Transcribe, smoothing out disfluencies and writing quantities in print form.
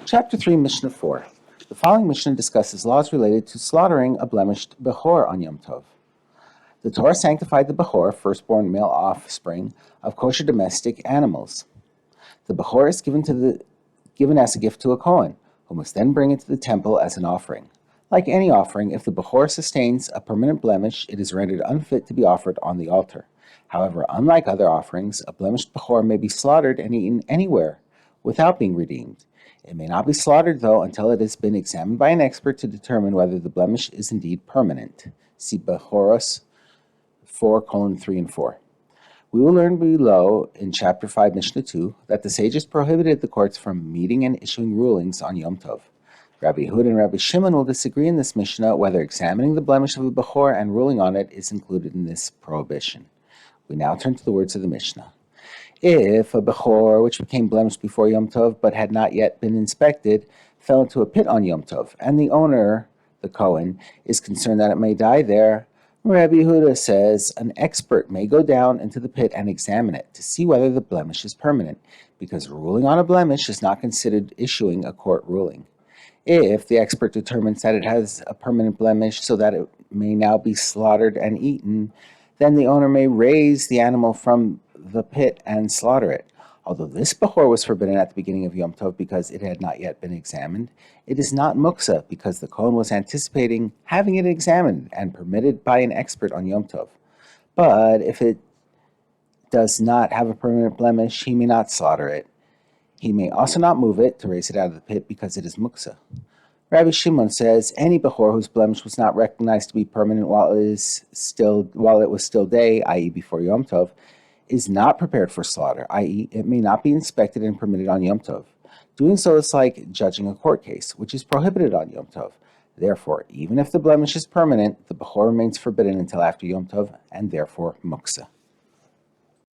Chapter 3, Mishnah 4. The following Mishnah discusses laws related to slaughtering a blemished Bechor on Yom Tov. The Torah sanctified the Bechor, firstborn male offspring, of kosher domestic animals. The Bechor is given as a gift to a Kohen, who must then bring it to the temple as an offering. Like any offering, if the Bechor sustains a permanent blemish, it is rendered unfit to be offered on the altar. However, unlike other offerings, a blemished Bechor may be slaughtered and eaten anywhere without being redeemed. It may not be slaughtered, though, until it has been examined by an expert to determine whether the blemish is indeed permanent. See Bechoros 4:3 and 4. We will learn below in Chapter 5, Mishnah 2, that the sages prohibited the courts from meeting and issuing rulings on Yom Tov. Rabbi Yehuda and Rabbi Shimon will disagree in this Mishnah whether examining the blemish of a Bechor and ruling on it is included in this prohibition. We now turn to the words of the Mishnah. If a Bechor, which became blemished before Yom Tov but had not yet been inspected, fell into a pit on Yom Tov, and the owner, the Kohen, is concerned that it may die there, Rabbi Yehuda says an expert may go down into the pit and examine it to see whether the blemish is permanent, because ruling on a blemish is not considered issuing a court ruling. If the expert determines that it has a permanent blemish so that it may now be slaughtered and eaten, then the owner may raise the animal from the pit and slaughter it. Although this Bechor was forbidden at the beginning of Yom Tov because it had not yet been examined, it is not muksa because the Kohen was anticipating having it examined and permitted by an expert on Yom Tov. But if it does not have a permanent blemish, he may not slaughter it. He may also not move it to raise it out of the pit because it is muksa. Rabbi Shimon says any Bechor whose blemish was not recognized to be permanent while it was still day, i.e. before Yom Tov, is not prepared for slaughter, i.e. it may not be inspected and permitted on Yom Tov. Doing so is like judging a court case, which is prohibited on Yom Tov. Therefore, even if the blemish is permanent, the Bechor remains forbidden until after Yom Tov, and therefore muksa.